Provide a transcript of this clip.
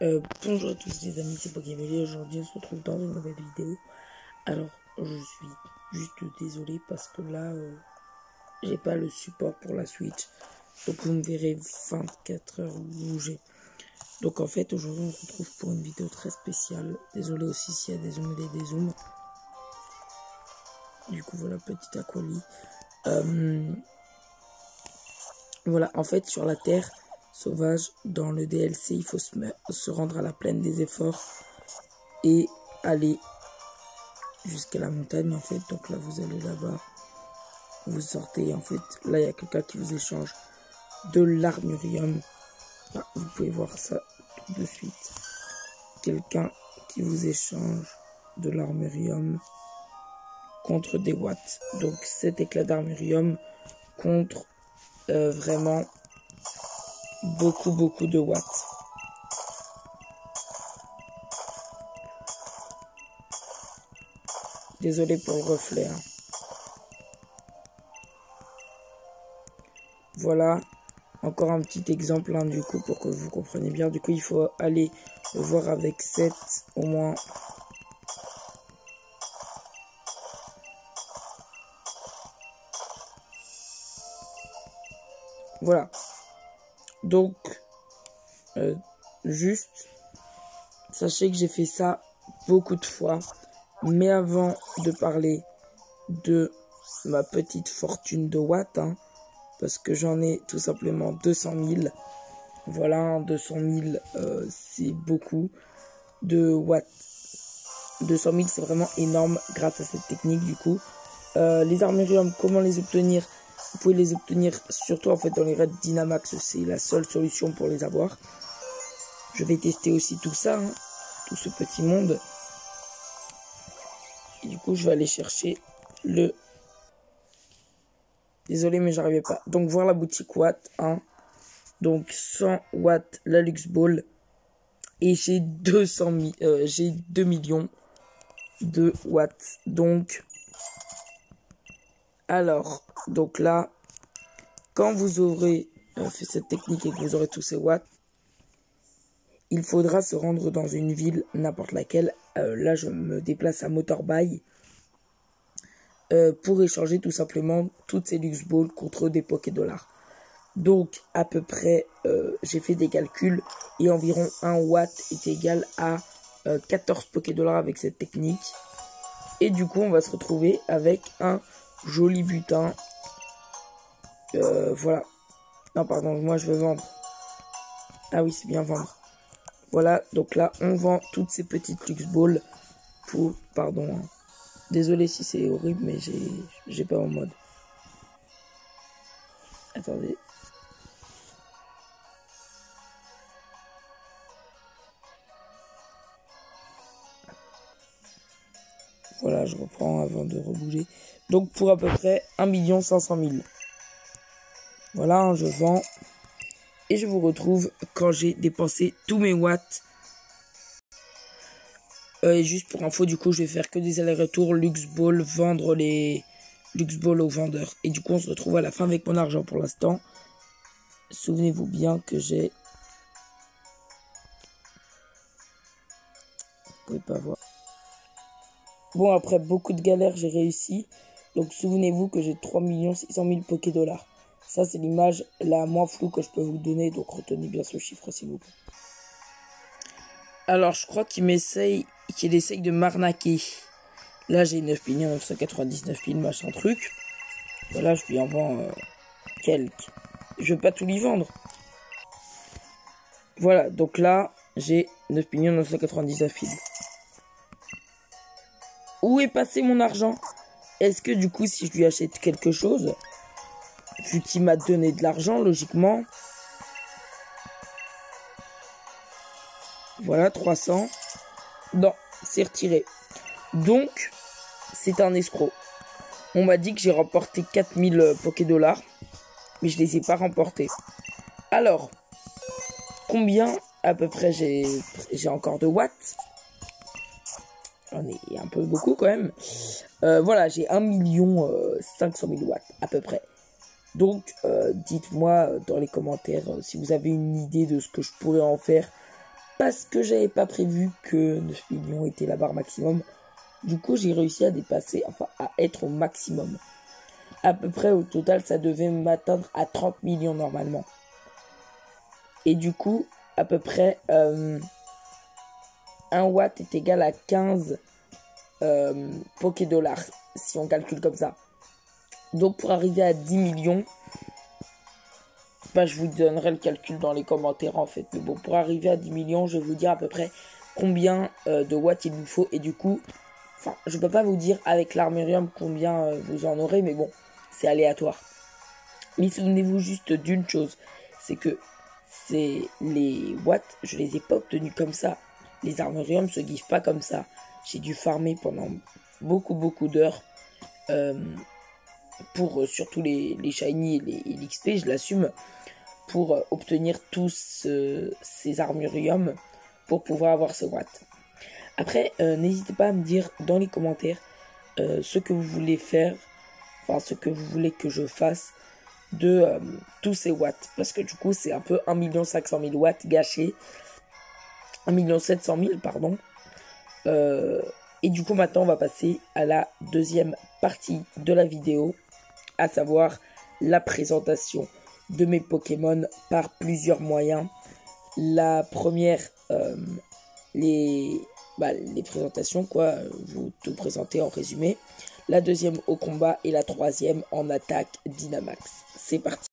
Bonjour à tous les amis, c'est Pokémon. Aujourd'hui on se retrouve dans une nouvelle vidéo. Alors je suis juste désolé parce que là j'ai pas le support pour la Switch. Donc vous me verrez 24 heures bouger. Donc en fait aujourd'hui on se retrouve pour une vidéo très spéciale. Désolé aussi s'il y a des zooms et des zooms. Du coup voilà, petit Aquali. Voilà, en fait sur la Terre sauvage, dans le DLC, il faut se rendre à la plaine des efforts et aller jusqu'à la montagne en fait. Donc là vous allez là-bas, vous sortez en fait, là il y a quelqu'un qui vous échange de l'armurium. Ah, vous pouvez voir ça tout de suite. Quelqu'un qui vous échange de l'armurium contre des watts. Donc cet éclat d'armurium contre vraiment beaucoup de watts. Désolé pour le reflet. Hein. Voilà, encore un petit exemple hein, du coup pour que vous compreniez bien. Du coup il faut aller le voir avec 7 au moins. Voilà. Donc juste sachez que j'ai fait ça beaucoup de fois. Mais avant de parler de ma petite fortune de watts, hein, parce que j'en ai tout simplement 200 000. Voilà, 200 000, c'est beaucoup de watts. 200 000, c'est vraiment énorme grâce à cette technique du coup. Les armuriums, comment les obtenir? Vous pouvez les obtenir surtout en fait dans les raids Dynamax, c'est la seule solution pour les avoir. Je vais tester aussi tout ça, hein, tout ce petit monde. Et du coup, je vais aller chercher le... Désolé, mais j'arrivais pas. Donc, voir la boutique Watt. Hein. Donc, 100 watts, la Lux Ball. Et j'ai 2 millions de watts. Donc, alors, donc là, quand vous aurez fait cette technique et que vous aurez tous ces watts, il faudra se rendre dans une ville, n'importe laquelle. Là, je me déplace à Motorbay. Pour échanger tout simplement toutes ces Lux Balls contre des Pokédollars. Donc à peu près, j'ai fait des calculs et environ 1 watt est égal à 14 Pokédollars avec cette technique. Et du coup on va se retrouver avec un joli butin. Voilà. Non pardon, moi je veux vendre. Ah oui, c'est bien vendre. Voilà, donc là on vend toutes ces petites Lux Balls pour... Pardon, hein. Désolé si c'est horrible, mais j'ai pas en mode. Attendez. Voilà, je reprends avant de rebouger. Donc pour à peu près 1 500 000. Voilà, hein, je vends. Et je vous retrouve quand j'ai dépensé tous mes watts. Et juste pour info, du coup, je vais faire que des allers-retours Lux Ball, vendre les Lux Ball aux vendeurs. Et du coup, on se retrouve à la fin avec mon argent pour l'instant. Souvenez-vous bien que j'ai... Vous pouvez pas voir. Bon, après beaucoup de galères, j'ai réussi. Donc, souvenez-vous que j'ai 3 600 000 Pokédollars. Ça, c'est l'image la moins floue que je peux vous donner. Donc, retenez bien ce chiffre, s'il vous plaît. Alors, je crois qu'il essaye de m'arnaquer. Là, j'ai 9 999 000, machin truc. Voilà, je lui en vends quelques. Je vais pas tout lui vendre. Voilà, donc là, j'ai 9 999 000. Où est passé mon argent? Est-ce que du coup, si je lui achète quelque chose, vu qu'il m'a donné de l'argent, logiquement... Voilà, 300. Non, c'est retiré. Donc, c'est un escroc. On m'a dit que j'ai remporté 4000 Pokédollars, mais je les ai pas remportés. Alors, combien à peu près j'ai encore de watts? J'en ai un peu beaucoup quand même. Voilà, j'ai 1 500 000 watts à peu près. Donc, dites-moi dans les commentaires si vous avez une idée de ce que je pourrais en faire parce que j'avais pas prévu que 9 millions était la barre maximum. Du coup, j'ai réussi à dépasser, enfin à être au maximum. À peu près au total, ça devait m'atteindre à 30 millions normalement. Et du coup, à peu près 1 watt est égal à 15 Pokédollars, si on calcule comme ça. Donc pour arriver à 10 millions, je vous donnerai le calcul dans les commentaires en fait. Mais bon, pour arriver à 10 millions, je vais vous dire à peu près combien de watts il vous faut. Et du coup, je peux pas vous dire avec l'armurium combien vous en aurez, mais bon, c'est aléatoire. Mais souvenez-vous juste d'une chose, c'est que les watts, je les ai pas obtenus comme ça. Les armuriums se giffent pas comme ça. J'ai dû farmer pendant beaucoup d'heures pour surtout les shiny et l'XP, je l'assume, pour obtenir tous ces armuriums pour pouvoir avoir ce watt. Après, n'hésitez pas à me dire dans les commentaires ce que vous voulez faire, ce que vous voulez que je fasse de tous ces watts. Parce que du coup, c'est un peu 1 500 000 watts gâchés. 1 700 000, pardon. Et du coup, maintenant, on va passer à la deuxième partie de la vidéo, à savoir la présentation de mes Pokémon par plusieurs moyens. La première, les présentations, vous tout présenter en résumé. La deuxième au combat et la troisième en attaque Dynamax. C'est parti.